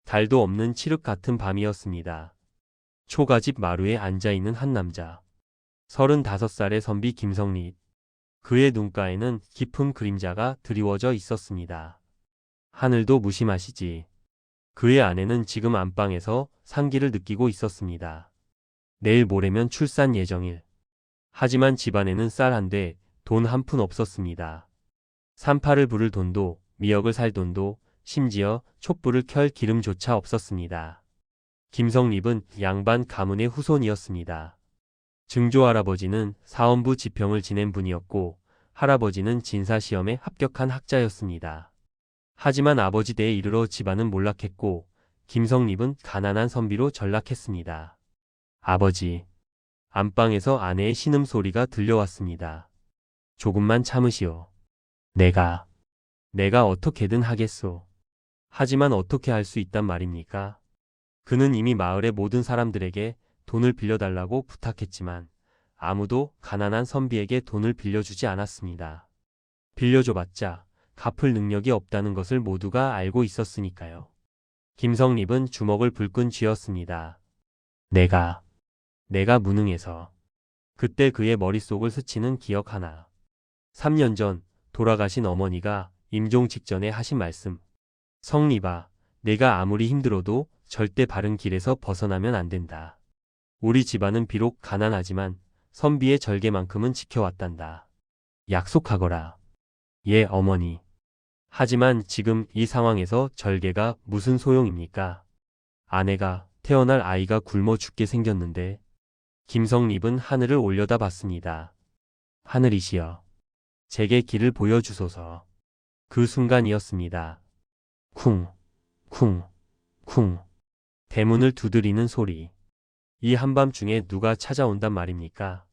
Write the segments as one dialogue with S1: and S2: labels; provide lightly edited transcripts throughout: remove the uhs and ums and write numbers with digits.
S1: 달도 없는 칠흑 같은 밤이었습니다. 초가집 마루에 앉아있는 한 남자. 35살의 선비 김성립. 그의 눈가에는 깊은 그림자가 드리워져 있었습니다. 하늘도 무심하시지. 그의 아내는 지금 안방에서 상기를 느끼고 있었습니다. 내일 모레면 출산 예정일. 하지만 집안에는 쌀 한 대, 돈 한 푼 없었습니다. 산파를 부를 돈도, 미역을 살 돈도, 심지어 촛불을 켤 기름조차 없었습니다. 김성립은 양반 가문의 후손이었습니다. 증조할아버지는 사원부 지평을 지낸 분이었고 할아버지는 진사시험에 합격한 학자였습니다. 하지만 아버지 때에 이르러 집안은 몰락했고 김성립은 가난한 선비로 전락했습니다. 아버지. 안방에서 아내의 신음소리가 들려왔습니다. 조금만 참으시오. 내가 어떻게든 하겠소. 하지만 어떻게 할 수 있단 말입니까? 그는 이미 마을의 모든 사람들에게 돈을 빌려달라고 부탁했지만 아무도 가난한 선비에게 돈을 빌려주지 않았습니다. 빌려줘봤자 갚을 능력이 없다는 것을 모두가 알고 있었으니까요. 김성립은 주먹을 불끈 쥐었습니다. 내가 무능해서. 그때 그의 머릿속을 스치는 기억 하나. 3년 전 돌아가신 어머니가 임종 직전에 하신 말씀. 성립아, 내가 아무리 힘들어도 절대 바른 길에서 벗어나면 안 된다. 우리 집안은 비록 가난하지만 선비의 절개만큼은 지켜왔단다. 약속하거라. 예, 어머니. 하지만 지금 이 상황에서 절개가 무슨 소용입니까? 아내가 태어날 아이가 굶어 죽게 생겼는데. 김성립은 하늘을 올려다봤습니다. 하늘이시여. 제게 길을 보여주소서. 그 순간이었습니다. 쿵, 쿵, 쿵. 대문을 두드리는 소리. 이 한밤중에 누가 찾아온단 말입니까?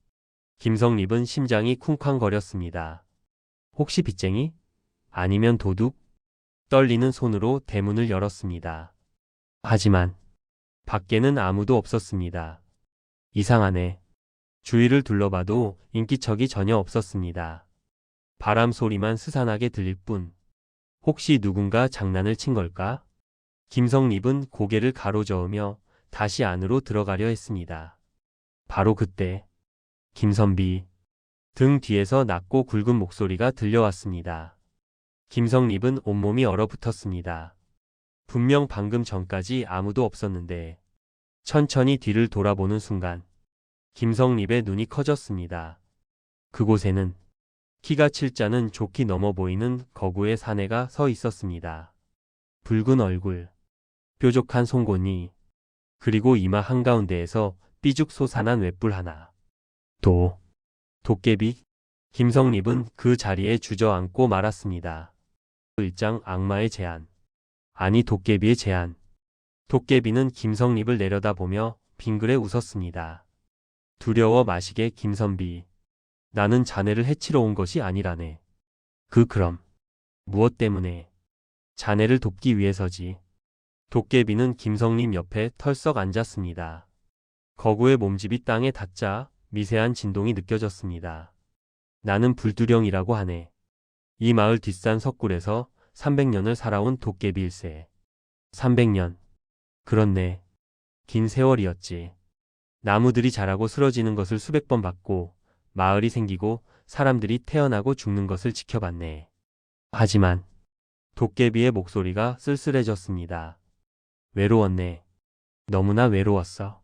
S1: 김성립은 심장이 쿵쾅거렸습니다. 혹시 빚쟁이? 아니면 도둑? 떨리는 손으로 대문을 열었습니다. 하지만 밖에는 아무도 없었습니다. 이상하네. 주위를 둘러봐도 인기척이 전혀 없었습니다. 바람 소리만 스산하게 들릴 뿐. 혹시 누군가 장난을 친 걸까? 김성립은 고개를 가로저으며 다시 안으로 들어가려 했습니다. 바로 그때 김선비 등 뒤에서 낮고 굵은 목소리가 들려왔습니다. 김성립은 온몸이 얼어붙었습니다. 분명 방금 전까지 아무도 없었는데. 천천히 뒤를 돌아보는 순간 김성립의 눈이 커졌습니다. 그곳에는 키가 7자는 좋게 넘어 보이는 거구의 사내가 서 있었습니다. 붉은 얼굴, 뾰족한 송곳니, 그리고 이마 한가운데에서 삐죽 솟아난 웹불 하나. 도깨비? 김성립은 그 자리에 주저앉고 말았습니다. 1장 악마의 제안. 아니 도깨비의 제안. 도깨비는 김성립을 내려다보며 빙그레 웃었습니다. 두려워 마시게 김선비. 나는 자네를 해치러 온 것이 아니라네. 그럼 무엇 때문에? 자네를 돕기 위해서지. 도깨비는 김성립 옆에 털썩 앉았습니다. 거구의 몸집이 땅에 닿자 미세한 진동이 느껴졌습니다. 나는 불두령이라고 하네. 이 마을 뒷산 석굴에서 300년을 살아온 도깨비일세. 300년. 그렇네. 긴 세월이었지. 나무들이 자라고 쓰러지는 것을 수백 번 봤고 마을이 생기고 사람들이 태어나고 죽는 것을 지켜봤네. 하지만 도깨비의 목소리가 쓸쓸해졌습니다. 외로웠네. 너무나 외로웠어.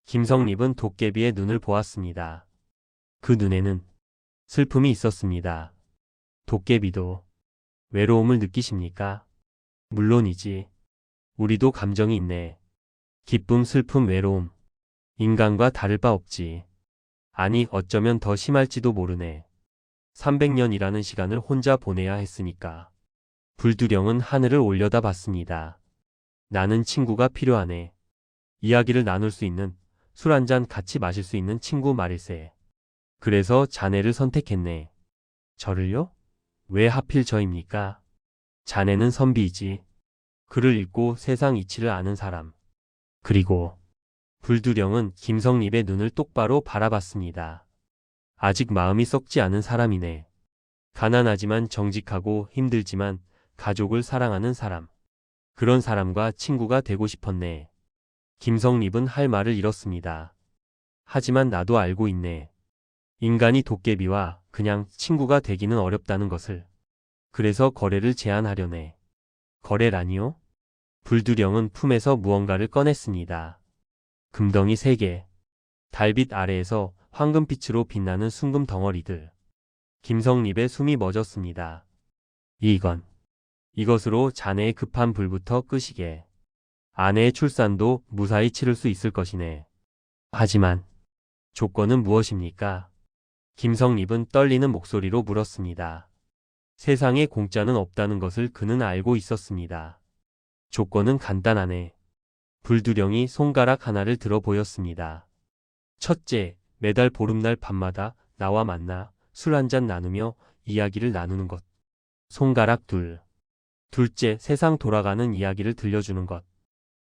S1: 김성립은 도깨비의 눈을 보았습니다. 그 눈에는 슬픔이 있었습니다. 도깨비도 외로움을 느끼십니까? 물론이지. 우리도 감정이 있네. 기쁨, 슬픔, 외로움. 인간과 다를 바 없지. 아니 어쩌면 더 심할지도 모르네. 300년이라는 시간을 혼자 보내야 했으니까. 불두령은 하늘을 올려다 봤습니다. 나는 친구가 필요하네. 이야기를 나눌 수 있는, 술 한잔 같이 마실 수 있는 친구 말일세. 그래서 자네를 선택했네. 저를요? 왜 하필 저입니까? 자네는 선비이지. 글을 읽고 세상 이치를 아는 사람. 그리고 불두령은 김성립의 눈을 똑바로 바라봤습니다. 아직 마음이 썩지 않은 사람이네. 가난하지만 정직하고 힘들지만 가족을 사랑하는 사람. 그런 사람과 친구가 되고 싶었네. 김성립은 할 말을 잃었습니다. 하지만 나도 알고 있네. 인간이 도깨비와 그냥 친구가 되기는 어렵다는 것을. 그래서 거래를 제안하려네. 거래라니요? 불두령은 품에서 무언가를 꺼냈습니다. 금덩이 3개. 달빛 아래에서 황금빛으로 빛나는 순금 덩어리들. 김성립의 숨이 멎었습니다. 이것으로 자네의 급한 불부터 끄시게. 아내의 출산도 무사히 치를 수 있을 것이네. 하지만 조건은 무엇입니까? 김성립은 떨리는 목소리로 물었습니다. 세상에 공짜는 없다는 것을 그는 알고 있었습니다. 조건은 간단하네. 불두령이 손가락 하나를 들어 보였습니다. 첫째, 매달 보름날 밤마다 나와 만나 술 한잔 나누며 이야기를 나누는 것. 손가락 둘. 둘째, 세상 돌아가는 이야기를 들려주는 것.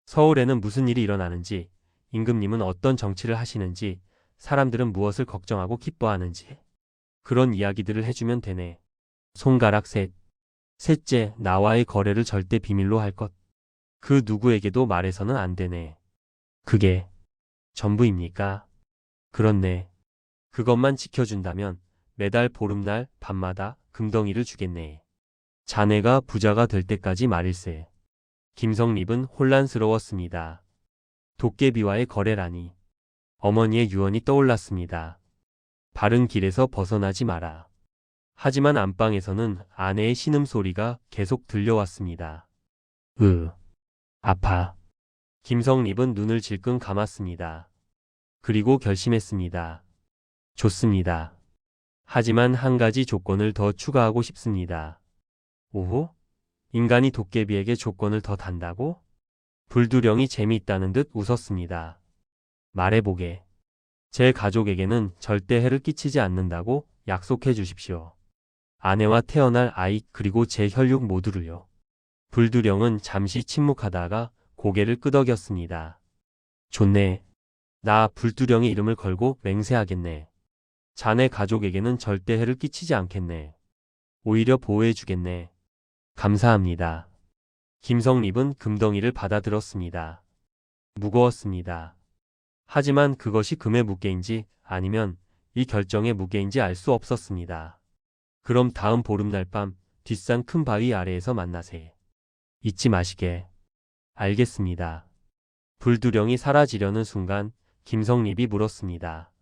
S1: 서울에는 무슨 일이 일어나는지, 임금님은 어떤 정치를 하시는지, 사람들은 무엇을 걱정하고 기뻐하는지. 그런 이야기들을 해주면 되네. 손가락 셋. 셋째, 나와의 거래를 절대 비밀로 할 것. 그 누구에게도 말해서는 안 되네. 그게 전부입니까? 그렇네. 그것만 지켜준다면 매달 보름날 밤마다 금덩이를 주겠네. 자네가 부자가 될 때까지 말일세. 김성립은 혼란스러웠습니다. 도깨비와의 거래라니. 어머니의 유언이 떠올랐습니다. 바른 길에서 벗어나지 마라. 하지만 안방에서는 아내의 신음소리가 계속 들려왔습니다. 아파. 김성립은 눈을 질끈 감았습니다. 그리고 결심했습니다. 좋습니다. 하지만 한 가지 조건을 더 추가하고 싶습니다. 오호? 인간이 도깨비에게 조건을 더 단다고? 불두령이 재미있다는 듯 웃었습니다. 말해보게. 제 가족에게는 절대 해를 끼치지 않는다고 약속해 주십시오. 아내와 태어날 아이 그리고 제 혈육 모두를요. 불두령은 잠시 침묵하다가 고개를 끄덕였습니다. 좋네. 나 불두령의 이름을 걸고 맹세하겠네. 자네 가족에게는 절대 해를 끼치지 않겠네. 오히려 보호해주겠네. 감사합니다. 김성립은 금덩이를 받아들었습니다. 무거웠습니다. 하지만 그것이 금의 무게인지 아니면 이 결정의 무게인지 알 수 없었습니다. 그럼 다음 보름날 밤 뒷산 큰 바위 아래에서 만나세. 잊지 마시게. 알겠습니다. 불두령이 사라지려는 순간 김성립이 물었습니다.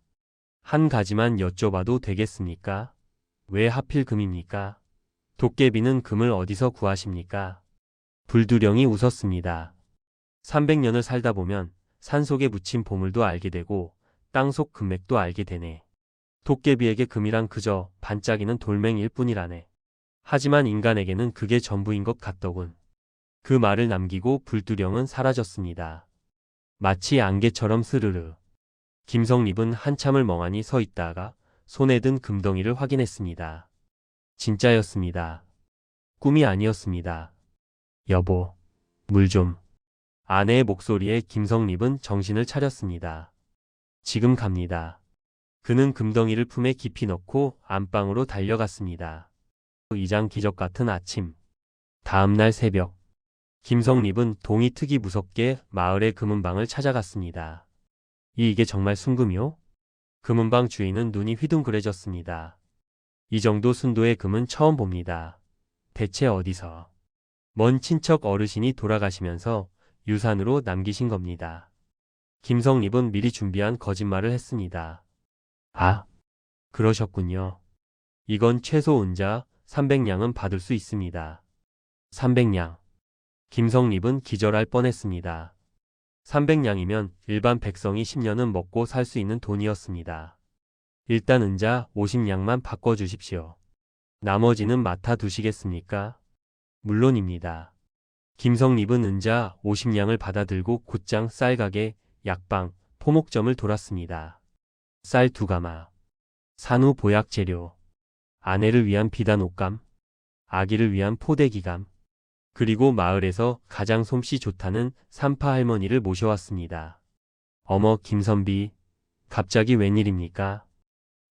S1: 한 가지만 여쭤봐도 되겠습니까? 왜 하필 금입니까? 도깨비는 금을 어디서 구하십니까? 불두령이 웃었습니다. 300년을 살다 보면 산속에 묻힌 보물도 알게 되고 땅속 금맥도 알게 되네. 도깨비에게 금이란 그저 반짝이는 돌멩이일 뿐이라네. 하지만 인간에게는 그게 전부인 것 같더군. 그 말을 남기고 불두령은 사라졌습니다. 마치 안개처럼 스르르. 김성립은 한참을 멍하니 서 있다가 손에 든 금덩이를 확인했습니다. 진짜였습니다. 꿈이 아니었습니다. 여보, 물 좀. 아내의 목소리에 김성립은 정신을 차렸습니다. 지금 갑니다. 그는 금덩이를 품에 깊이 넣고 안방으로 달려갔습니다. 이장 기적 같은 아침. 다음날 새벽. 김성립은 동이 트기 무섭게 마을의 금은방을 찾아갔습니다. 이게 정말 순금이요? 금은방 주인은 눈이 휘둥그레졌습니다. 이 정도 순도의 금은 처음 봅니다. 대체 어디서? 먼 친척 어르신이 돌아가시면서 유산으로 남기신 겁니다. 김성립은 미리 준비한 거짓말을 했습니다. 아, 그러셨군요. 이건 최소 은자 300냥은 받을 수 있습니다. 300냥. 김성립은 기절할 뻔했습니다. 300냥이면 일반 백성이 10년은 먹고 살 수 있는 돈이었습니다. 일단 은자 50냥만 바꿔주십시오. 나머지는 맡아 두시겠습니까? 물론입니다. 김성립은 은자 50냥을 받아들고 곧장 쌀가게, 약방, 포목점을 돌았습니다. 쌀 2가마, 산후 보약 재료, 아내를 위한 비단 옷감, 아기를 위한 포대기감, 그리고 마을에서 가장 솜씨 좋다는 산파 할머니를 모셔왔습니다. 어머 김선비, 갑자기 웬일입니까?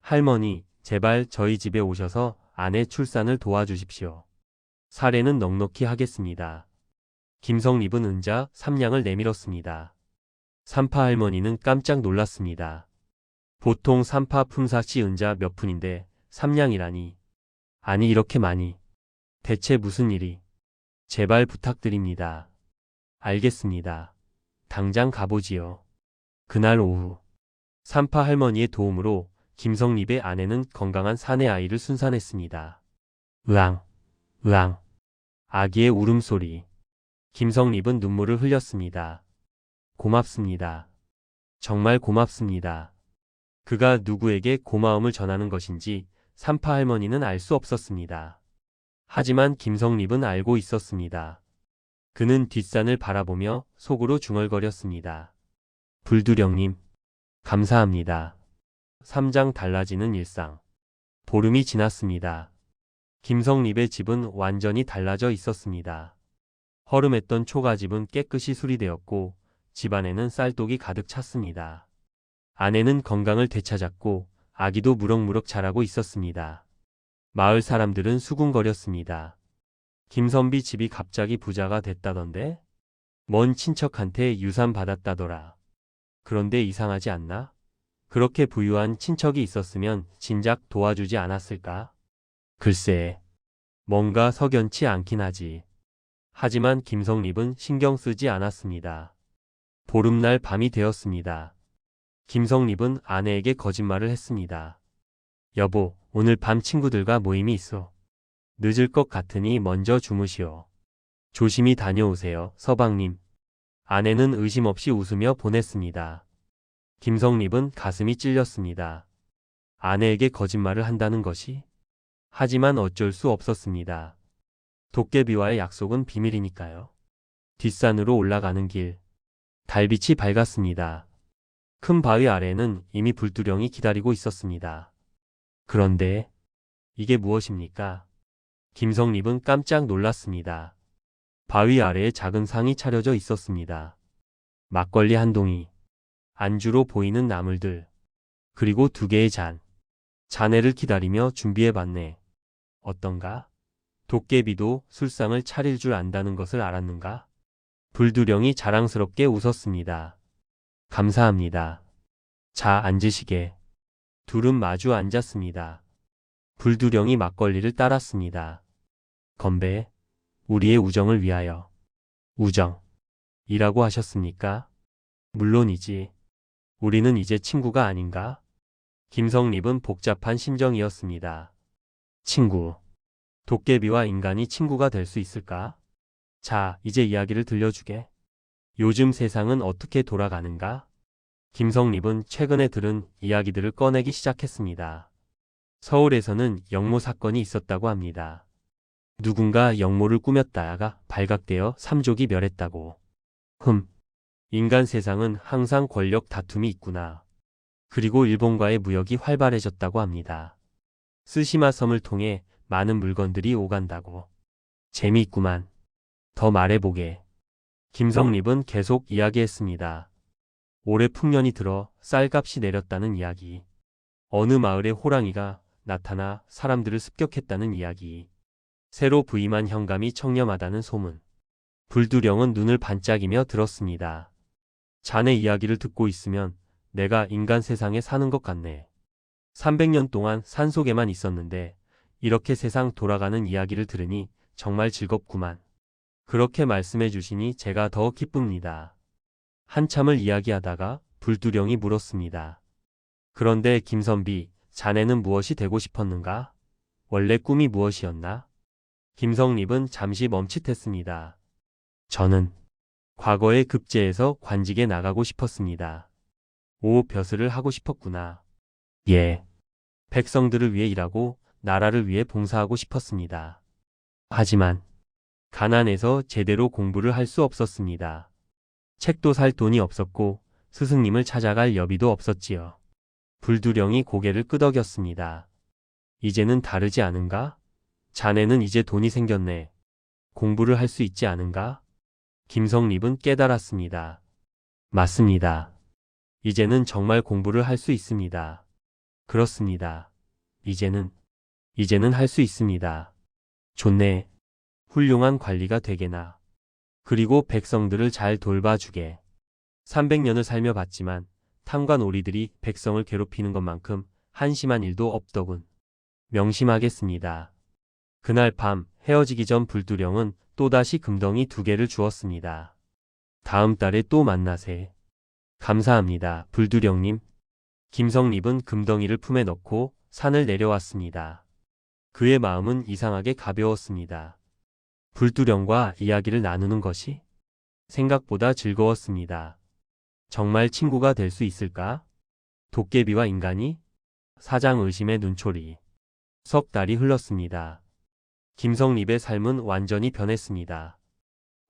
S1: 할머니, 제발 저희 집에 오셔서 아내 출산을 도와주십시오. 사례는 넉넉히 하겠습니다. 김성립은 은자 3냥을 내밀었습니다. 삼파 할머니는 깜짝 놀랐습니다. 보통 삼파 품삯이 은자 몇 푼인데 3냥이라니. 아니 이렇게 많이. 대체 무슨 일이? 제발 부탁드립니다. 알겠습니다. 당장 가보지요. 그날 오후 삼파 할머니의 도움으로 김성립의 아내는 건강한 사내 아이를 순산했습니다. 으앙, 으앙. 아기의 울음소리. 김성립은 눈물을 흘렸습니다. 고맙습니다. 정말 고맙습니다. 그가 누구에게 고마움을 전하는 것인지 삼파 할머니는 알 수 없었습니다. 하지만 김성립은 알고 있었습니다. 그는 뒷산을 바라보며 속으로 중얼거렸습니다. 불두령님, 감사합니다. 3장 달라지는 일상. 보름이 지났습니다. 김성립의 집은 완전히 달라져 있었습니다. 허름했던 초가집은 깨끗이 수리되었고 집안에는 쌀독이 가득 찼습니다. 아내는 건강을 되찾았고 아기도 무럭무럭 자라고 있었습니다. 마을 사람들은 수군거렸습니다. 김선비 집이 갑자기 부자가 됐다던데? 먼 친척한테 유산 받았다더라. 그런데 이상하지 않나? 그렇게 부유한 친척이 있었으면 진작 도와주지 않았을까? 글쎄, 뭔가 석연치 않긴 하지. 하지만 김성립은 신경 쓰지 않았습니다. 보름날 밤이 되었습니다. 김성립은 아내에게 거짓말을 했습니다. 여보, 오늘 밤 친구들과 모임이 있어. 늦을 것 같으니 먼저 주무시오. 조심히 다녀오세요, 서방님. 아내는 의심 없이 웃으며 보냈습니다. 김성립은 가슴이 찔렸습니다. 아내에게 거짓말을 한다는 것이? 하지만 어쩔 수 없었습니다. 도깨비와의 약속은 비밀이니까요. 뒷산으로 올라가는 길. 달빛이 밝았습니다. 큰 바위 아래에는 이미 불두령이 기다리고 있었습니다. 그런데 이게 무엇입니까? 김성립은 깜짝 놀랐습니다. 바위 아래에 작은 상이 차려져 있었습니다. 막걸리 한 동이, 안주로 보이는 나물들, 그리고 2개의 잔. 자네를 기다리며 준비해봤네. 어떤가? 도깨비도 술상을 차릴 줄 안다는 것을 알았는가? 불두령이 자랑스럽게 웃었습니다. 감사합니다. 자, 앉으시게. 둘은 마주 앉았습니다. 불두령이 막걸리를 따랐습니다. 건배, 우리의 우정을 위하여. 우정. 이라고 하셨습니까? 물론이지. 우리는 이제 친구가 아닌가? 김성립은 복잡한 심정이었습니다. 친구. 도깨비와 인간이 친구가 될 수 있을까? 자, 이제 이야기를 들려주게. 요즘 세상은 어떻게 돌아가는가? 김성립은 최근에 들은 이야기들을 꺼내기 시작했습니다. 서울에서는 영모 사건이 있었다고 합니다. 누군가 영모를 꾸몄다가 발각되어 삼족이 멸했다고. 인간 세상은 항상 권력 다툼이 있구나. 그리고 일본과의 무역이 활발해졌다고 합니다. 스시마 섬을 통해 많은 물건들이 오간다고. 재미있구만. 더 말해보게. 김성립은 계속 이야기했습니다. 올해 풍년이 들어 쌀값이 내렸다는 이야기. 어느 마을에 호랑이가 나타나 사람들을 습격했다는 이야기. 새로 부임한 현감이 청렴하다는 소문. 불두령은 눈을 반짝이며 들었습니다. 자네 이야기를 듣고 있으면 내가 인간 세상에 사는 것 같네. 300년 동안 산속에만 있었는데 이렇게 세상 돌아가는 이야기를 들으니 정말 즐겁구만. 그렇게 말씀해 주시니 제가 더 기쁩니다. 한참을 이야기하다가 불두령이 물었습니다. 그런데 김선비, 자네는 무엇이 되고 싶었는가? 원래 꿈이 무엇이었나? 김성립은 잠시 멈칫했습니다. 저는 과거의 급제에서 관직에 나가고 싶었습니다. 오, 벼슬을 하고 싶었구나. 예. 백성들을 위해 일하고 나라를 위해 봉사하고 싶었습니다. 하지만 가난해서 제대로 공부를 할 수 없었습니다. 책도 살 돈이 없었고 스승님을 찾아갈 여비도 없었지요. 불두령이 고개를 끄덕였습니다. 이제는 다르지 않은가? 자네는 이제 돈이 생겼네. 공부를 할 수 있지 않은가? 김성립은 깨달았습니다. 맞습니다. 이제는 정말 공부를 할 수 있습니다. 그렇습니다. 이제는 할 수 있습니다. 좋네. 훌륭한 관리가 되게나. 그리고 백성들을 잘 돌봐주게. 300년을 살며 봤지만 탐관오리들이 백성을 괴롭히는 것만큼 한심한 일도 없더군. 명심하겠습니다. 그날 밤 헤어지기 전 불두령은 또다시 금덩이 2개를 주었습니다. 다음 달에 또 만나세. 감사합니다, 불두령님. 김성립은 금덩이를 품에 넣고 산을 내려왔습니다. 그의 마음은 이상하게 가벼웠습니다. 불두령과 이야기를 나누는 것이 생각보다 즐거웠습니다. 정말 친구가 될 수 있을까? 도깨비와 인간이? 사장 의심의 눈초리. 석 달이 흘렀습니다. 김성립의 삶은 완전히 변했습니다.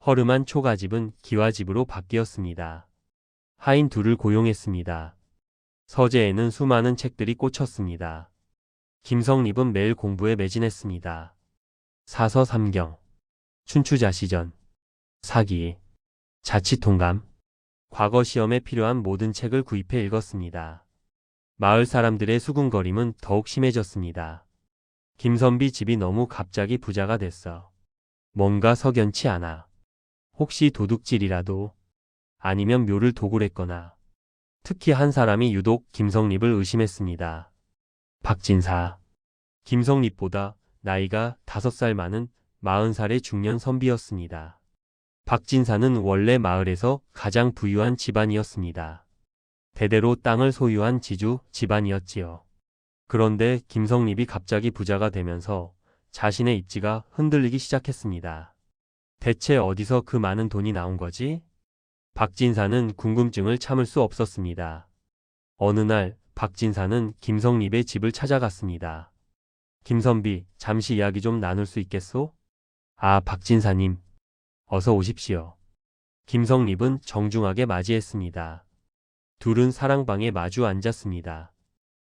S1: 허름한 초가집은 기와집으로 바뀌었습니다. 하인 2를 고용했습니다. 서재에는 수많은 책들이 꽂혔습니다. 김성립은 매일 공부에 매진했습니다. 사서 삼경, 춘추자시전, 사기, 자치통감, 과거 시험에 필요한 모든 책을 구입해 읽었습니다. 마을 사람들의 수군거림은 더욱 심해졌습니다. 김선비 집이 너무 갑자기 부자가 됐어. 뭔가 석연치 않아. 혹시 도둑질이라도? 아니면 묘를 도굴했거나. 특히 한 사람이 유독 김성립을 의심했습니다. 박진사. 김성립보다 나이가 5살 많은 40살의 중년 선비였습니다. 박진사는 원래 마을에서 가장 부유한 집안이었습니다. 대대로 땅을 소유한 지주 집안이었지요. 그런데 김성립이 갑자기 부자가 되면서 자신의 입지가 흔들리기 시작했습니다. 대체 어디서 그 많은 돈이 나온 거지? 박진사는 궁금증을 참을 수 없었습니다. 어느 날 박진사는 김성립의 집을 찾아갔습니다. 김선비, 잠시 이야기 좀 나눌 수 있겠소? 아, 박진사님. 어서 오십시오. 김성립은 정중하게 맞이했습니다. 둘은 사랑방에 마주 앉았습니다.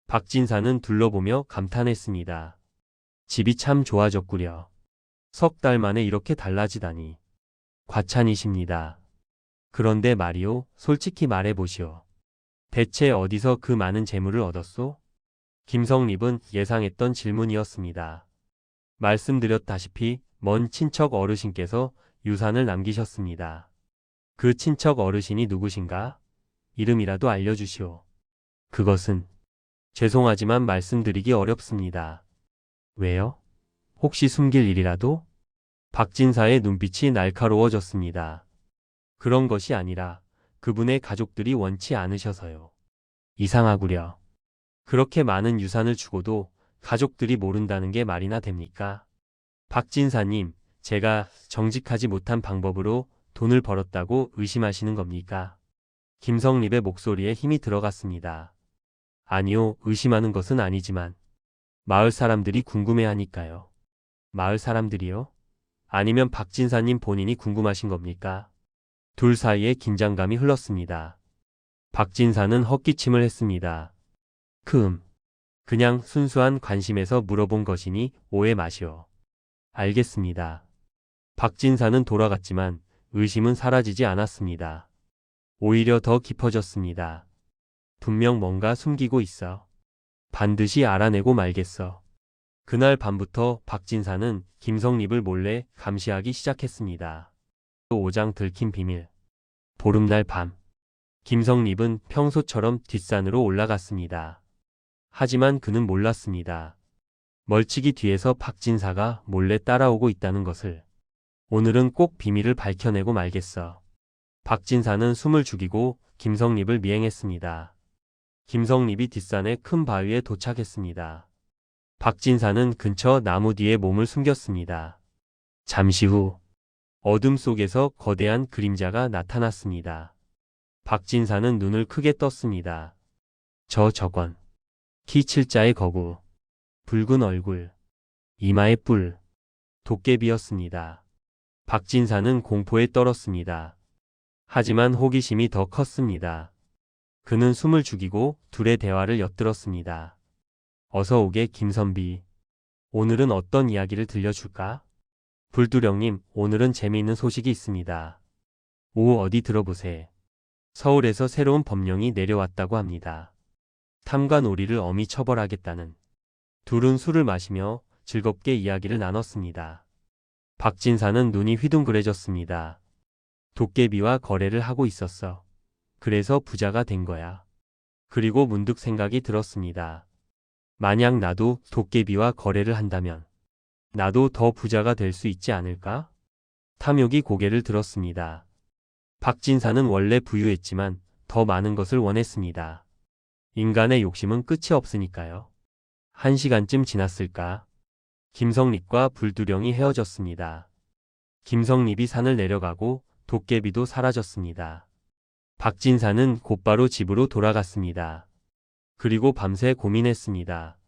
S1: 박진사는 둘러보며 감탄했습니다. 집이 참 좋아졌구려. 석 달 만에 이렇게 달라지다니. 과찬이십니다. 그런데 말이오, 솔직히 말해보시오. 대체 어디서 그 많은 재물을 얻었소? 김성립은 예상했던 질문이었습니다. 말씀드렸다시피 먼 친척 어르신께서 유산을 남기셨습니다. 그 친척 어르신이 누구신가? 이름이라도 알려주시오. 그것은 죄송하지만 말씀드리기 어렵습니다. 왜요? 혹시 숨길 일이라도? 박진사의 눈빛이 날카로워졌습니다. 그런 것이 아니라 그분의 가족들이 원치 않으셔서요. 이상하구려. 그렇게 많은 유산을 주고도 가족들이 모른다는 게 말이나 됩니까? 박진사님, 제가 정직하지 못한 방법으로 돈을 벌었다고 의심하시는 겁니까? 김성립의 목소리에 힘이 들어갔습니다. 아니요, 의심하는 것은 아니지만 마을 사람들이 궁금해하니까요. 마을 사람들이요? 아니면 박진사님 본인이 궁금하신 겁니까? 둘 사이에 긴장감이 흘렀습니다. 박진사는 헛기침을 했습니다. 그냥 순수한 관심에서 물어본 것이니 오해 마시오. 알겠습니다. 박진사는 돌아갔지만 의심은 사라지지 않았습니다. 오히려 더 깊어졌습니다. 분명 뭔가 숨기고 있어. 반드시 알아내고 말겠어. 그날 밤부터 박진사는 김성립을 몰래 감시하기 시작했습니다. 5장 들킨 비밀. 보름날 밤. 김성립은 평소처럼 뒷산으로 올라갔습니다. 하지만 그는 몰랐습니다. 멀찍이 뒤에서 박진사가 몰래 따라오고 있다는 것을. 오늘은 꼭 비밀을 밝혀내고 말겠어. 박진사는 숨을 죽이고 김성립을 미행했습니다. 김성립이 뒷산의 큰 바위에 도착했습니다. 박진사는 근처 나무 뒤에 몸을 숨겼습니다. 잠시 후 어둠 속에서 거대한 그림자가 나타났습니다. 박진사는 눈을 크게 떴습니다. 저건 키 7자의 거구, 붉은 얼굴, 이마에 뿔, 도깨비였습니다. 박진사는 공포에 떨었습니다. 하지만 호기심이 더 컸습니다. 그는 숨을 죽이고 둘의 대화를 엿들었습니다. 어서 오게 김선비. 오늘은 어떤 이야기를 들려줄까? 불두령님, 오늘은 재미있는 소식이 있습니다. 오, 어디 들어보세. 서울에서 새로운 법령이 내려왔다고 합니다. 탐관오리를 엄히 처벌하겠다는. 둘은 술을 마시며 즐겁게 이야기를 나눴습니다. 박진사는 눈이 휘둥그레졌습니다. 도깨비와 거래를 하고 있었어. 그래서 부자가 된 거야. 그리고 문득 생각이 들었습니다. 만약 나도 도깨비와 거래를 한다면 나도 더 부자가 될 수 있지 않을까? 탐욕이 고개를 들었습니다. 박진사는 원래 부유했지만 더 많은 것을 원했습니다. 인간의 욕심은 끝이 없으니까요. 1시간쯤 지났을까? 김성립과 불두령이 헤어졌습니다. 김성립이 산을 내려가고 도깨비도 사라졌습니다. 박진사는 곧바로 집으로 돌아갔습니다. 그리고 밤새 고민했습니다.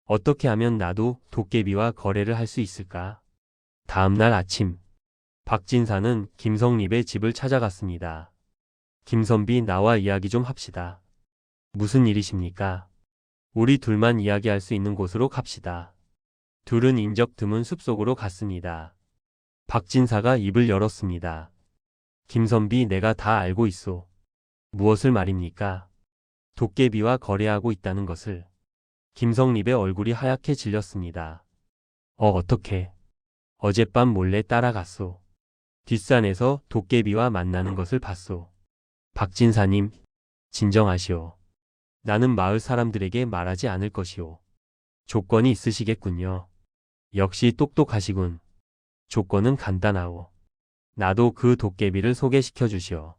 S1: 어떻게 하면 나도 도깨비와 거래를 할 수 있을까? 다음날 아침, 박진사는 김성립의 집을 찾아갔습니다. 김선비, 나와 이야기 좀 합시다. 무슨 일이십니까? 우리 둘만 이야기할 수 있는 곳으로 갑시다. 둘은 인적 드문 숲속으로 갔습니다. 박진사가 입을 열었습니다. 김선비, 내가 다 알고 있소. 무엇을 말입니까? 도깨비와 거래하고 있다는 것을. 김성립의 얼굴이 하얗게 질렸습니다. 어떻게? 어젯밤 몰래 따라갔소. 뒷산에서 도깨비와 만나는 것을 봤소. 박진사님, 진정하시오. 나는 마을 사람들에게 말하지 않을 것이오. 조건이 있으시겠군요. 역시 똑똑하시군. 조건은 간단하오. 나도 그 도깨비를 소개시켜 주시오.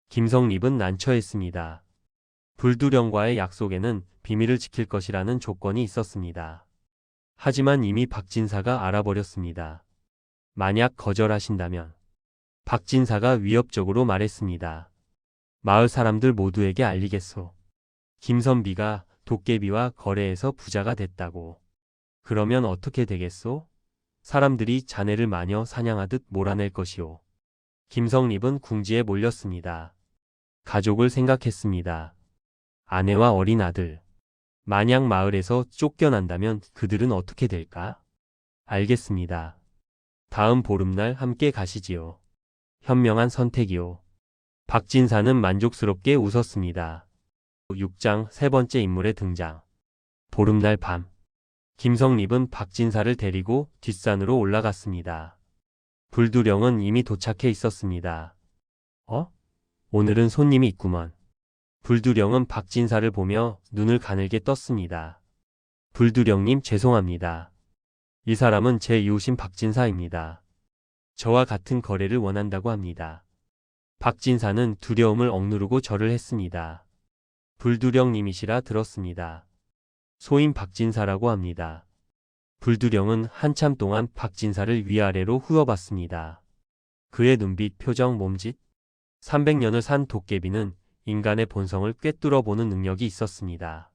S1: 김성립은 난처했습니다. 불두령과의 약속에는 비밀을 지킬 것이라는 조건이 있었습니다. 하지만 이미 박진사가 알아버렸습니다. 만약 거절하신다면 박진사가 위협적으로 말했습니다. 마을 사람들 모두에게 알리겠소. 김선비가 도깨비와 거래해서 부자가 됐다고. 그러면 어떻게 되겠소? 사람들이 자네를 마녀 사냥하듯 몰아낼 것이오. 김성립은 궁지에 몰렸습니다. 가족을 생각했습니다. 아내와 어린 아들. 만약 마을에서 쫓겨난다면 그들은 어떻게 될까? 알겠습니다. 다음 보름날 함께 가시지요. 현명한 선택이요. 박진사는 만족스럽게 웃었습니다. 6장 세 번째 인물의 등장. 보름날 밤. 김성립은 박진사를 데리고 뒷산으로 올라갔습니다. 불두령은 이미 도착해 있었습니다. 오늘은 손님이 있구먼. 불두령은 박진사를 보며 눈을 가늘게 떴습니다. 불두령님, 죄송합니다. 이 사람은 제 이웃인 박진사입니다. 저와 같은 거래를 원한다고 합니다. 박진사는 두려움을 억누르고 절을 했습니다. 불두령님이시라 들었습니다. 소인 박진사라고 합니다. 불두령은 한참 동안 박진사를 위아래로 훑어봤습니다. 그의 눈빛, 표정, 몸짓. 300년을 산 도깨비는 인간의 본성을 꿰뚫어 보는 능력이 있었습니다.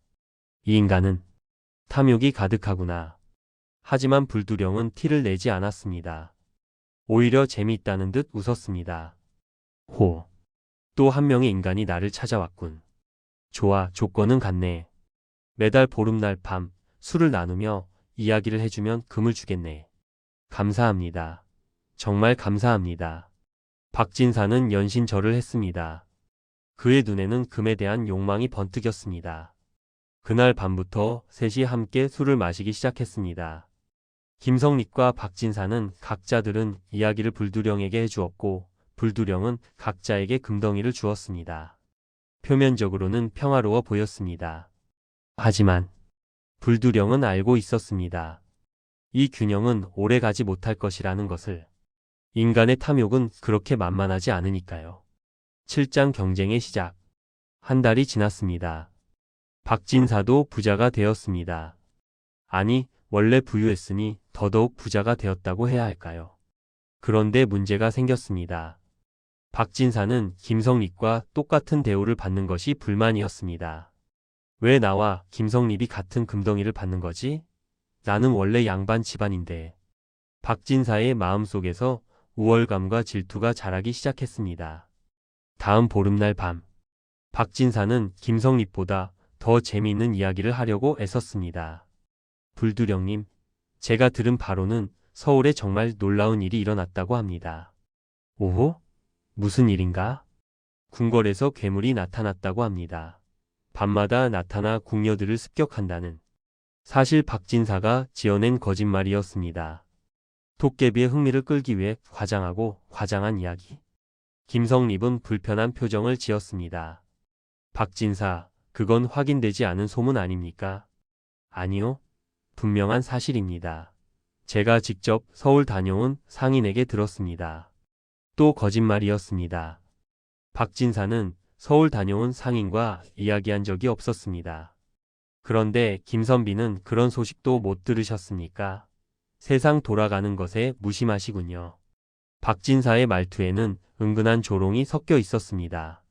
S1: 이 인간은 탐욕이 가득하구나. 하지만 불두령은 티를 내지 않았습니다. 오히려 재미있다는 듯 웃었습니다. 또 한 명의 인간이 나를 찾아왔군. 좋아, 조건은 같네. 매달 보름날 밤 술을 나누며 이야기를 해주면 금을 주겠네. 감사합니다. 정말 감사합니다. 박진사는 연신절을 했습니다. 그의 눈에는 금에 대한 욕망이 번뜩였습니다. 그날 밤부터 셋이 함께 술을 마시기 시작했습니다. 김성립과 박진사는 각자들은 이야기를 불두령에게 해주었고 불두령은 각자에게 금덩이를 주었습니다. 표면적으로는 평화로워 보였습니다. 하지만 불두령은 알고 있었습니다. 이 균형은 오래가지 못할 것이라는 것을. 인간의 탐욕은 그렇게 만만하지 않으니까요. 7장 경쟁의 시작. 한 달이 지났습니다. 박진사도 부자가 되었습니다. 아니, 원래 부유했으니 더더욱 부자가 되었다고 해야 할까요? 그런데 문제가 생겼습니다. 박진사는 김성립과 똑같은 대우를 받는 것이 불만이었습니다. 왜 나와 김성립이 같은 금덩이를 받는 거지? 나는 원래 양반 집안인데. 박진사의 마음속에서 우월감과 질투가 자라기 시작했습니다. 다음 보름날 밤. 박진사는 김성립보다 더 재미있는 이야기를 하려고 애썼습니다. 불두령님, 제가 들은 바로는 서울에 정말 놀라운 일이 일어났다고 합니다. 오호? 무슨 일인가? 궁궐에서 괴물이 나타났다고 합니다. 밤마다 나타나 궁녀들을 습격한다는. 사실 박진사가 지어낸 거짓말이었습니다. 도깨비의 흥미를 끌기 위해 과장하고 과장한 이야기. 김성립은 불편한 표정을 지었습니다. 박진사, 그건 확인되지 않은 소문 아닙니까? 아니요. 분명한 사실입니다. 제가 직접 서울 다녀온 상인에게 들었습니다. 또 거짓말이었습니다. 박진사는 서울 다녀온 상인과 이야기한 적이 없었습니다. 그런데 김선비는 그런 소식도 못 들으셨습니까? 세상 돌아가는 것에 무심하시군요. 박진사의 말투에는 은근한 조롱이 섞여 있었습니다.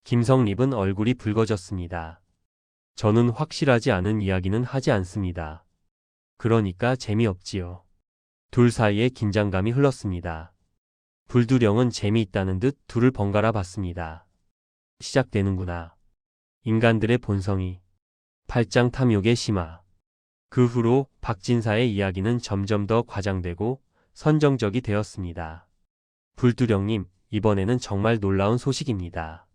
S1: 김성립은 얼굴이 붉어졌습니다. 저는 확실하지 않은 이야기는 하지 않습니다. 그러니까 재미없지요. 둘 사이에 긴장감이 흘렀습니다. 불두령은 재미있다는 듯 둘을 번갈아 봤습니다. 시작되는구나. 인간들의 본성이. 팔짱 탐욕의 심화. 그 후로 박진사의 이야기는 점점 더 과장되고 선정적이 되었습니다. 불두령님, 이번에는 정말 놀라운 소식입니다.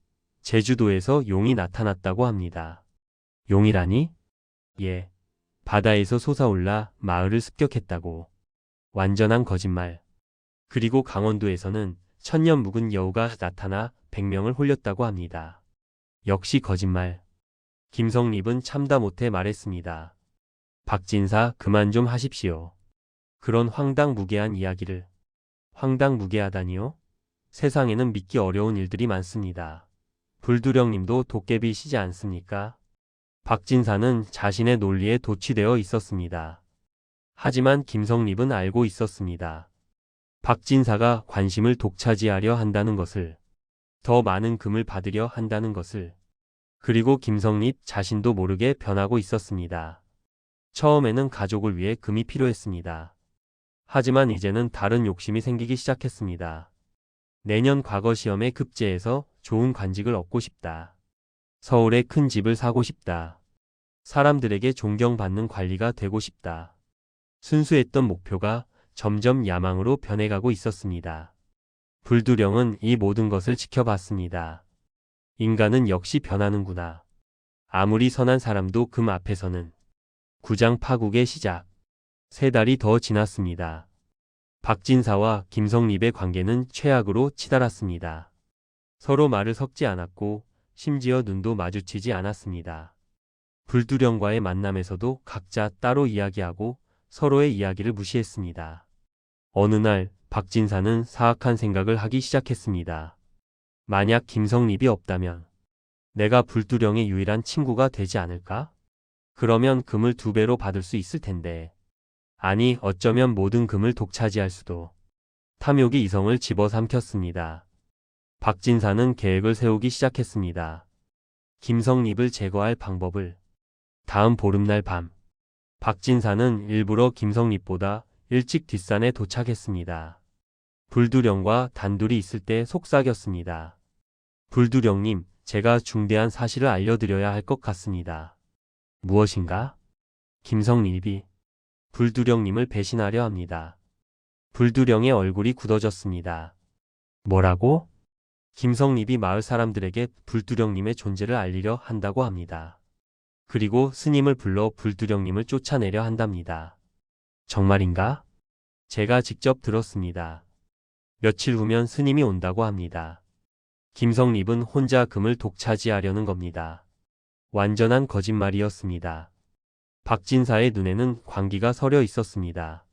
S1: 제주도에서 용이 나타났다고 합니다. 용이라니? 예. 바다에서 솟아올라 마을을 습격했다고. 완전한 거짓말. 그리고 강원도에서는 천년 묵은 여우가 나타나 100명을 홀렸다고 합니다. 역시 거짓말. 김성립은 참다 못해 말했습니다. 박진사, 그만 좀 하십시오. 그런 황당무계한 이야기를. 황당무계하다니요? 세상에는 믿기 어려운 일들이 많습니다. 불두령님도 도깨비시지 않습니까? 박진사는 자신의 논리에 도취되어 있었습니다. 하지만 김성립은 알고 있었습니다. 박진사가 관심을 독차지하려 한다는 것을, 더 많은 금을 받으려 한다는 것을, 그리고 김성립 자신도 모르게 변하고 있었습니다. 처음에는 가족을 위해 금이 필요했습니다. 하지만 이제는 다른 욕심이 생기기 시작했습니다. 내년 과거 시험에 급제해서 좋은 관직을 얻고 싶다. 서울에 큰 집을 사고 싶다. 사람들에게 존경받는 관리가 되고 싶다. 순수했던 목표가 점점 야망으로 변해가고 있었습니다. 불두령은 이 모든 것을 지켜봤습니다. 인간은 역시 변하는구나. 아무리 선한 사람도 금 앞에서는. 구장 파국의 시작. 3달이 더 지났습니다. 박진사와 김성립의 관계는 최악으로 치달았습니다. 서로 말을 섞지 않았고 심지어 눈도 마주치지 않았습니다. 불두령과의 만남에서도 각자 따로 이야기하고 서로의 이야기를 무시했습니다. 어느 날 박진사는 사악한 생각을 하기 시작했습니다. 만약 김성립이 없다면 내가 불두령의 유일한 친구가 되지 않을까? 그러면 금을 2배로 받을 수 있을 텐데. 아니, 어쩌면 모든 금을 독차지할 수도. 탐욕이 이성을 집어삼켰습니다. 박진사는 계획을 세우기 시작했습니다. 김성립을 제거할 방법을. 다음 보름날 밤, 박진사는 일부러 김성립보다 일찍 뒷산에 도착했습니다. 불두령과 단둘이 있을 때 속삭였습니다. 불두령님, 제가 중대한 사실을 알려드려야 할 것 같습니다. 무엇인가? 김성립이 불두령님을 배신하려 합니다. 불두령의 얼굴이 굳어졌습니다. 뭐라고? 김성립이 마을 사람들에게 불두령님의 존재를 알리려 한다고 합니다. 그리고 스님을 불러 불두령님을 쫓아내려 한답니다. 정말인가? 제가 직접 들었습니다. 며칠 후면 스님이 온다고 합니다. 김성립은 혼자 금을 독차지하려는 겁니다. 완전한 거짓말이었습니다. 박진사의 눈에는 광기가 서려 있었습니다.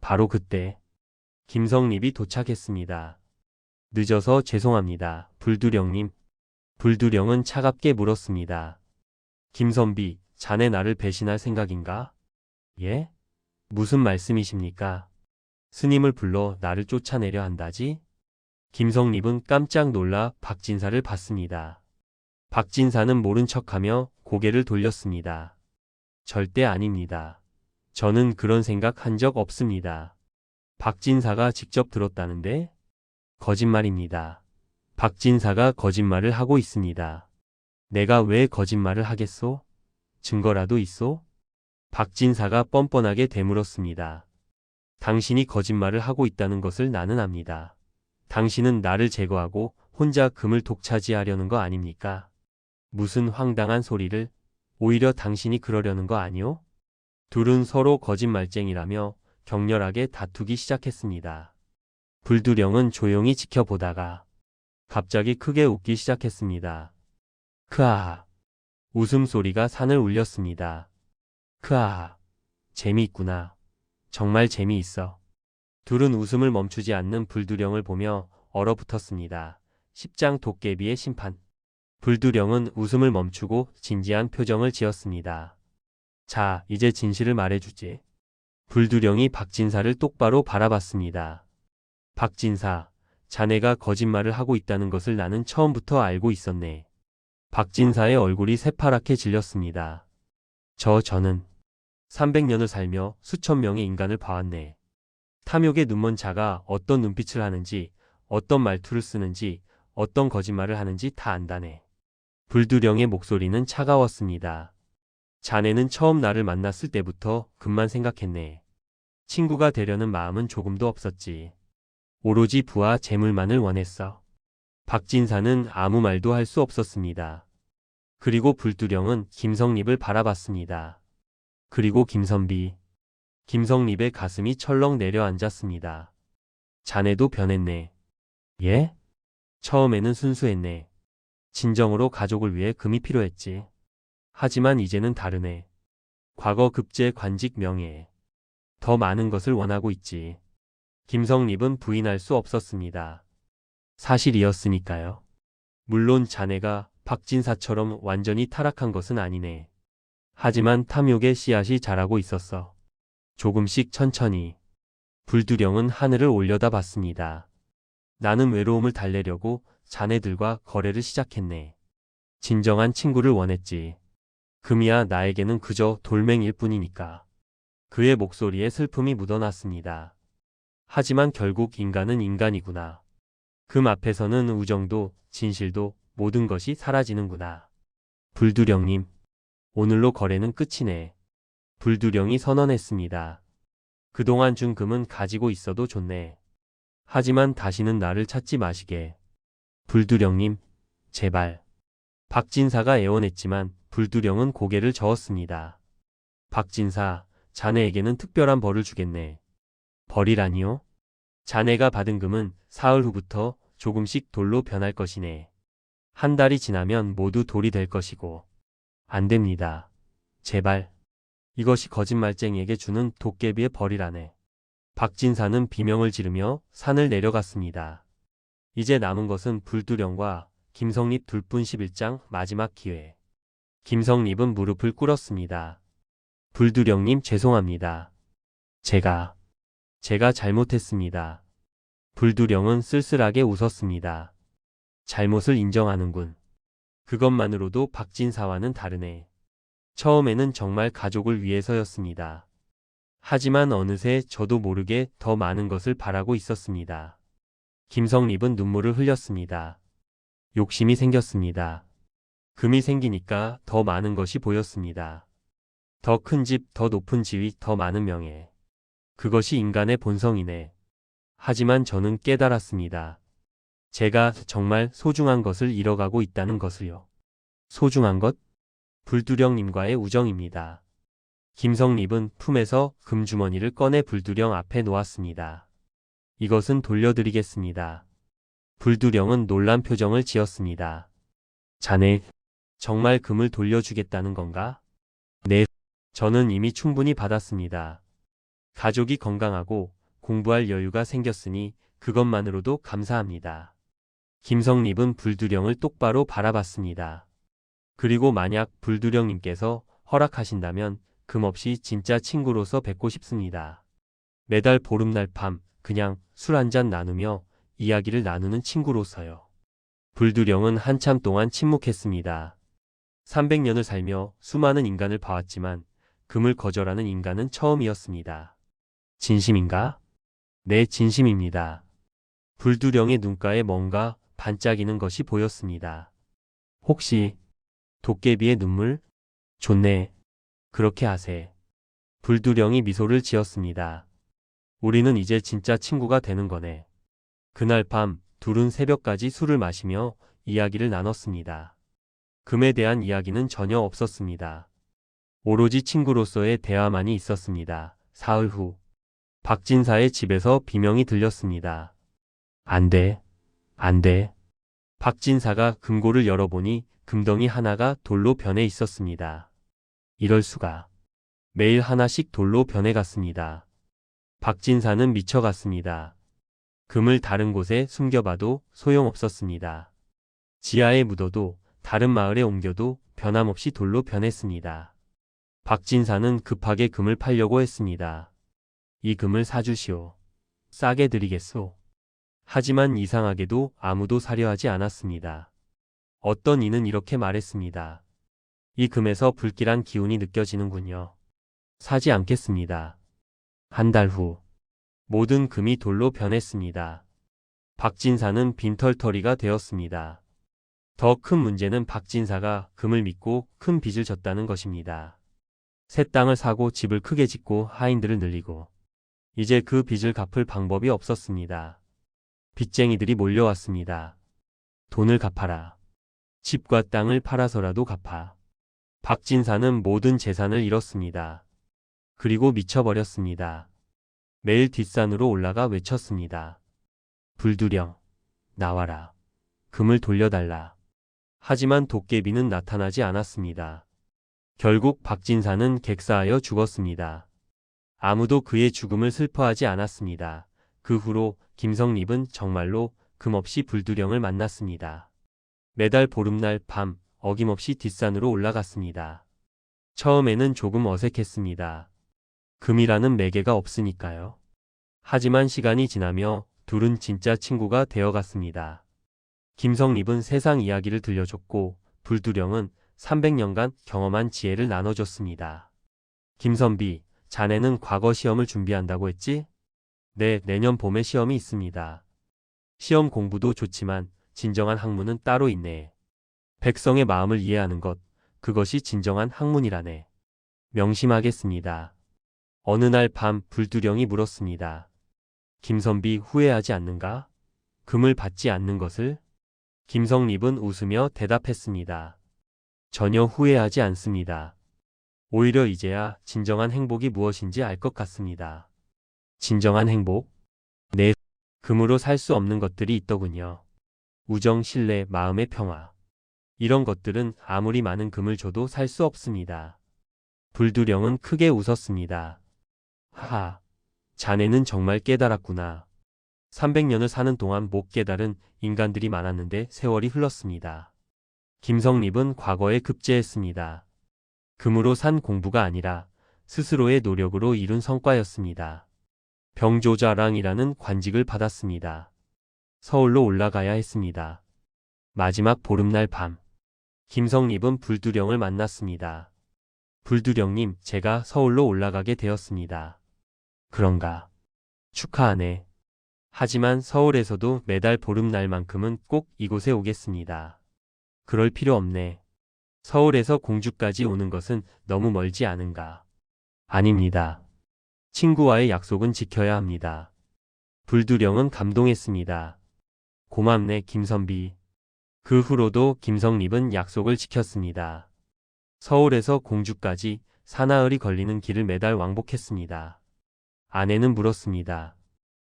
S1: 바로 그때 김성립이 도착했습니다. 늦어서 죄송합니다, 불두령님. 불두령은 차갑게 물었습니다. 김선비, 자네 나를 배신할 생각인가? 예? 무슨 말씀이십니까? 스님을 불러 나를 쫓아내려 한다지? 김성립은 깜짝 놀라 박진사를 봤습니다. 박진사는 모른 척하며 고개를 돌렸습니다. 절대 아닙니다. 저는 그런 생각 한 적 없습니다. 박진사가 직접 들었다는데? 거짓말입니다. 박진사가 거짓말을 하고 있습니다. 내가 왜 거짓말을 하겠소? 증거라도 있소? 박진사가 뻔뻔하게 되물었습니다. 당신이 거짓말을 하고 있다는 것을 나는 압니다. 당신은 나를 제거하고 혼자 금을 독차지하려는 거 아닙니까? 무슨 황당한 소리를. 오히려 당신이 그러려는 거 아니오? 둘은 서로 거짓말쟁이라며 격렬하게 다투기 시작했습니다. 불두령은 조용히 지켜보다가 갑자기 크게 웃기 시작했습니다. 크아하. 웃음소리가 산을 울렸습니다. 크아하. 재미있구나. 정말 재미있어. 둘은 웃음을 멈추지 않는 불두령을 보며 얼어붙었습니다. 10장 도깨비의 심판. 불두령은 웃음을 멈추고 진지한 표정을 지었습니다. 자, 이제 진실을 말해주지. 불두령이 박진사를 똑바로 바라봤습니다. 박진사, 자네가 거짓말을 하고 있다는 것을 나는 처음부터 알고 있었네. 박진사의 얼굴이 새파랗게 질렸습니다. 저는 300년을 살며 수천 명의 인간을 봐왔네. 탐욕의 눈먼 자가 어떤 눈빛을 하는지, 어떤 말투를 쓰는지, 어떤 거짓말을 하는지 다 안다네. 불두령의 목소리는 차가웠습니다. 자네는 처음 나를 만났을 때부터 금만 생각했네. 친구가 되려는 마음은 조금도 없었지. 오로지 부와 재물만을 원했어. 박진사는 아무 말도 할 수 없었습니다. 그리고 불두령은 김성립을 바라봤습니다. 그리고 김선비. 김성립의 가슴이 철렁 내려앉았습니다. 자네도 변했네. 예? 처음에는 순수했네. 진정으로 가족을 위해 금이 필요했지. 하지만 이제는 다르네. 과거 급제 관직 명예. 더 많은 것을 원하고 있지. 김성립은 부인할 수 없었습니다. 사실이었으니까요. 물론 자네가 박진사처럼 완전히 타락한 것은 아니네. 하지만 탐욕의 씨앗이 자라고 있었어. 조금씩 천천히. 불두령은 하늘을 올려다봤습니다. 나는 외로움을 달래려고 자네들과 거래를 시작했네. 진정한 친구를 원했지. 금이야 나에게는 그저 돌멩이일 뿐이니까. 그의 목소리에 슬픔이 묻어났습니다. 하지만 결국 인간은 인간이구나. 금 앞에서는 우정도 진실도 모든 것이 사라지는구나. 불두령님, 오늘로 거래는 끝이네. 불두령이 선언했습니다. 그동안 준 금은 가지고 있어도 좋네. 하지만 다시는 나를 찾지 마시게. 불두령님, 제발. 박진사가 애원했지만 불두령은 고개를 저었습니다. 박진사, 자네에게는 특별한 벌을 주겠네. 벌이라니요? 자네가 받은 금은 사흘 후부터 조금씩 돌로 변할 것이네. 한 달이 지나면 모두 돌이 될 것이고. 안 됩니다. 제발. 이것이 거짓말쟁이에게 주는 도깨비의 벌이라네. 박진사는 비명을 지르며 산을 내려갔습니다. 이제 남은 것은 불두령과 김성립 둘뿐. 11장 마지막 기회. 김성립은 무릎을 꿇었습니다. 불두령님 죄송합니다. 제가 잘못했습니다. 불두령은 쓸쓸하게 웃었습니다. 잘못을 인정하는군. 그것만으로도 박진사와는 다르네. 처음에는 정말 가족을 위해서였습니다. 하지만 어느새 저도 모르게 더 많은 것을 바라고 있었습니다. 김성립은 눈물을 흘렸습니다. 욕심이 생겼습니다. 금이 생기니까 더 많은 것이 보였습니다. 더 큰 집, 더 높은 지위, 더 많은 명예. 그것이 인간의 본성이네. 하지만 저는 깨달았습니다. 제가 정말 소중한 것을 잃어가고 있다는 것을요. 소중한 것? 불두령님과의 우정입니다. 김성립은 품에서 금주머니를 꺼내 불두령 앞에 놓았습니다. 이것은 돌려드리겠습니다. 불두령은 놀란 표정을 지었습니다. 자네, 정말 금을 돌려주겠다는 건가? 네, 저는 이미 충분히 받았습니다. 가족이 건강하고 공부할 여유가 생겼으니 그것만으로도 감사합니다. 김성립은 불두령을 똑바로 바라봤습니다. 그리고 만약 불두령님께서 허락하신다면 금 없이 진짜 친구로서 뵙고 싶습니다. 매달 보름날 밤 그냥 술 한잔 나누며 이야기를 나누는 친구로서요. 불두령은 한참 동안 침묵했습니다. 300년을 살며 수많은 인간을 봐왔지만 금을 거절하는 인간은 처음이었습니다. 진심인가? 네, 진심입니다. 불두령의 눈가에 뭔가 반짝이는 것이 보였습니다. 혹시 도깨비의 눈물? 좋네. 그렇게 하세. 불두령이 미소를 지었습니다. 우리는 이제 진짜 친구가 되는 거네. 그날 밤 둘은 새벽까지 술을 마시며 이야기를 나눴습니다. 금에 대한 이야기는 전혀 없었습니다. 오로지 친구로서의 대화만이 있었습니다. 사흘 후 박진사의 집에서 비명이 들렸습니다. 안 돼. 안 돼. 박진사가 금고를 열어보니 금덩이 하나가 돌로 변해 있었습니다. 이럴 수가. 매일 하나씩 돌로 변해갔습니다. 박진사는 미쳐갔습니다. 금을 다른 곳에 숨겨봐도 소용없었습니다. 지하에 묻어도 다른 마을에 옮겨도 변함없이 돌로 변했습니다. 박진사는 급하게 금을 팔려고 했습니다. 이 금을 사주시오. 싸게 드리겠소. 하지만 이상하게도 아무도 사려 하지 않았습니다. 어떤 이는 이렇게 말했습니다. 이 금에서 불길한 기운이 느껴지는군요. 사지 않겠습니다. 한 달 후 모든 금이 돌로 변했습니다. 박진사는 빈털터리가 되었습니다. 더 큰 문제는 박진사가 금을 믿고 큰 빚을 졌다는 것입니다. 새 땅을 사고 집을 크게 짓고 하인들을 늘리고 이제 그 빚을 갚을 방법이 없었습니다. 빚쟁이들이 몰려왔습니다. 돈을 갚아라. 집과 땅을 팔아서라도 갚아. 박진사는 모든 재산을 잃었습니다. 그리고 미쳐버렸습니다. 매일 뒷산으로 올라가 외쳤습니다. 불두령, 나와라. 금을 돌려달라. 하지만 도깨비는 나타나지 않았습니다. 결국 박진사는 객사하여 죽었습니다. 아무도 그의 죽음을 슬퍼하지 않았습니다. 그 후로 김성립은 정말로 금없이 불두령을 만났습니다. 매달 보름날 밤 어김없이 뒷산으로 올라갔습니다. 처음에는 조금 어색했습니다. 금이라는 매개가 없으니까요. 하지만 시간이 지나며 둘은 진짜 친구가 되어갔습니다. 김성립은 세상 이야기를 들려줬고 불두령은 300년간 경험한 지혜를 나눠줬습니다. 김선비, 자네는 과거 시험을 준비한다고 했지? 네, 내년 봄에 시험이 있습니다. 시험 공부도 좋지만 진정한 학문은 따로 있네. 백성의 마음을 이해하는 것, 그것이 진정한 학문이라네. 명심하겠습니다. 어느 날 밤 불두령이 물었습니다. 김선비 후회하지 않는가? 금을 받지 않는 것을? 김성립은 웃으며 대답했습니다. 전혀 후회하지 않습니다. 오히려 이제야 진정한 행복이 무엇인지 알 것 같습니다. 진정한 행복? 네, 금으로 살 수 없는 것들이 있더군요. 우정, 신뢰, 마음의 평화. 이런 것들은 아무리 많은 금을 줘도 살 수 없습니다. 불두령은 크게 웃었습니다. 하하, 자네는 정말 깨달았구나. 300년을 사는 동안 못 깨달은 인간들이 많았는데 세월이 흘렀습니다. 김성립은 과거에 급제했습니다. 금으로 산 공부가 아니라 스스로의 노력으로 이룬 성과였습니다. 병조자랑이라는 관직을 받았습니다. 서울로 올라가야 했습니다. 마지막 보름날 밤, 김성립은 불두령을 만났습니다. 불두령님, 제가 서울로 올라가게 되었습니다. 그런가? 축하하네. 하지만 서울에서도 매달 보름날만큼은 꼭 이곳에 오겠습니다. 그럴 필요 없네. 서울에서 공주까지 오는 것은 너무 멀지 않은가? 아닙니다. 친구와의 약속은 지켜야 합니다. 불두령은 감동했습니다. 고맙네, 김선비. 그 후로도 김성립은 약속을 지켰습니다. 서울에서 공주까지 사나흘이 걸리는 길을 매달 왕복했습니다. 아내는 물었습니다.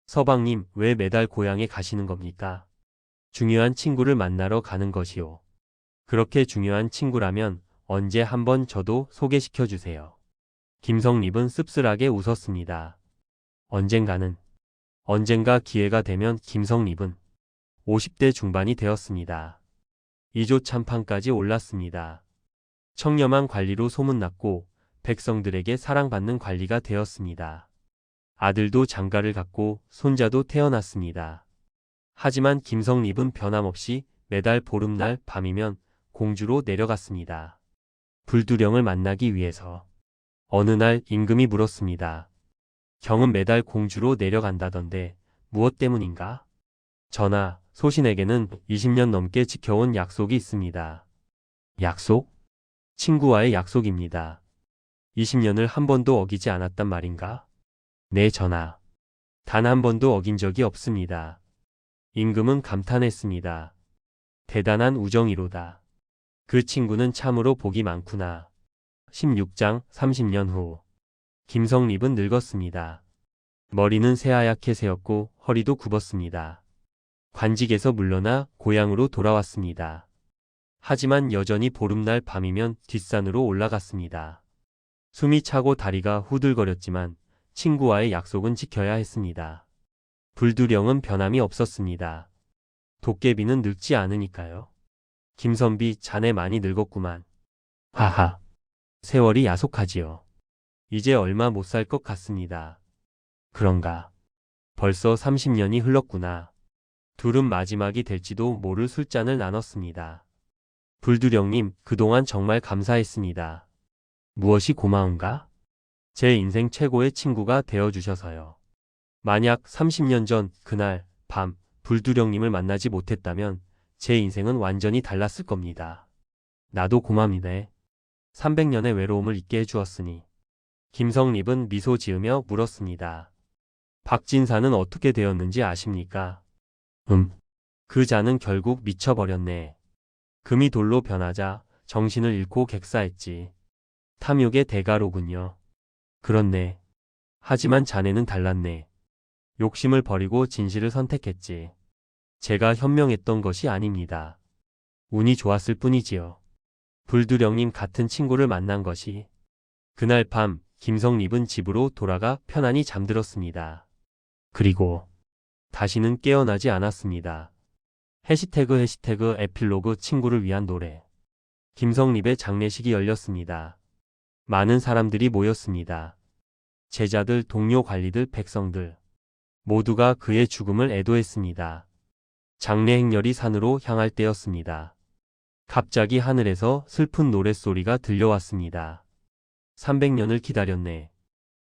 S1: 서방님, 왜 매달 고향에 가시는 겁니까? 중요한 친구를 만나러 가는 것이요. 그렇게 중요한 친구라면 언제 한번 저도 소개시켜 주세요. 김성립은 씁쓸하게 웃었습니다. 언젠가 기회가 되면 김성립은 50대 중반이 되었습니다. 2조 참판까지 올랐습니다. 청렴한 관리로 소문났고 백성들에게 사랑받는 관리가 되었습니다. 아들도 장가를 갔고 손자도 태어났습니다. 하지만 김성립은 변함없이 매달 보름날 밤이면 공주로 내려갔습니다. 불두령을 만나기 위해서. 어느 날 임금이 물었습니다. 경은 매달 공주로 내려간다던데 무엇 때문인가? 전하, 소신에게는 20년 넘게 지켜온 약속이 있습니다. 약속? 친구와의 약속입니다. 20년을 한 번도 어기지 않았단 말인가? 네, 전하. 단 한 번도 어긴 적이 없습니다. 임금은 감탄했습니다. 대단한 우정이로다. 그 친구는 참으로 복이 많구나. 16장 30년 후. 김성립은 늙었습니다. 머리는 새하얗게 새었고 허리도 굽었습니다. 관직에서 물러나 고향으로 돌아왔습니다. 하지만 여전히 보름날 밤이면 뒷산으로 올라갔습니다. 숨이 차고 다리가 후들거렸지만 친구와의 약속은 지켜야 했습니다. 불두령은 변함이 없었습니다. 도깨비는 늙지 않으니까요. 김선비, 자네 많이 늙었구만. 하하. 세월이 야속하지요. 이제 얼마 못 살 것 같습니다. 그런가. 벌써 30년이 흘렀구나. 둘은 마지막이 될지도 모를 술잔을 나눴습니다. 불두령님, 그동안 정말 감사했습니다. 무엇이 고마운가? 제 인생 최고의 친구가 되어주셔서요. 만약 30년 전 그날 밤 불두령님을 만나지 못했다면 제 인생은 완전히 달랐을 겁니다. 나도 고맙네. 300년의 외로움을 잊게 해주었으니. 김성립은 미소 지으며 물었습니다. 박진사는 어떻게 되었는지 아십니까? 그 자는 결국 미쳐버렸네. 금이 돌로 변하자 정신을 잃고 객사했지. 탐욕의 대가로군요. 그렇네. 하지만 자네는 달랐네. 욕심을 버리고 진실을 선택했지. 제가 현명했던 것이 아닙니다. 운이 좋았을 뿐이지요. 불두령님 같은 친구를 만난 것이. 그날 밤 김성립은 집으로 돌아가 편안히 잠들었습니다. 그리고 다시는 깨어나지 않았습니다. 해시태그 에필로그 친구를 위한 노래. 김성립의 장례식이 열렸습니다. 많은 사람들이 모였습니다. 제자들, 동료 관리들, 백성들. 모두가 그의 죽음을 애도했습니다. 장례 행렬이 산으로 향할 때였습니다. 갑자기 하늘에서 슬픈 노랫소리가 들려왔습니다. 300년을 기다렸네.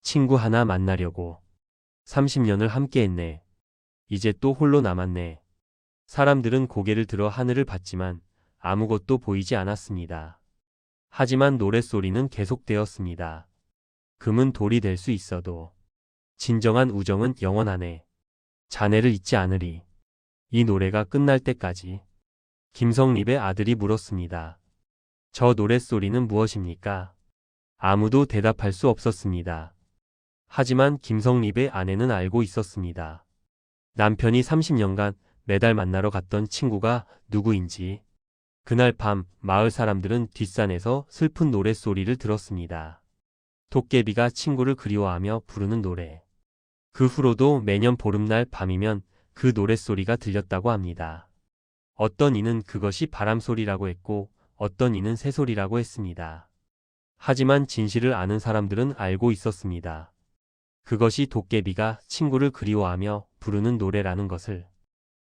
S1: 친구 하나 만나려고. 30년을 함께했네. 이제 또 홀로 남았네. 사람들은 고개를 들어 하늘을 봤지만 아무것도 보이지 않았습니다. 하지만 노랫소리는 계속되었습니다. 금은 돌이 될 수 있어도 진정한 우정은 영원하네. 자네를 잊지 않으리. 이 노래가 끝날 때까지. 김성립의 아들이 물었습니다. 저 노랫소리는 무엇입니까? 아무도 대답할 수 없었습니다. 하지만 김성립의 아내는 알고 있었습니다. 남편이 30년간 매달 만나러 갔던 친구가 누구인지. 그날 밤 마을 사람들은 뒷산에서 슬픈 노랫소리를 들었습니다. 도깨비가 친구를 그리워하며 부르는 노래. 그 후로도 매년 보름날 밤이면 그 노랫소리가 들렸다고 합니다. 어떤 이는 그것이 바람소리라고 했고 어떤 이는 새소리라고 했습니다. 하지만 진실을 아는 사람들은 알고 있었습니다. 그것이 도깨비가 친구를 그리워하며 부르는 노래라는 것을.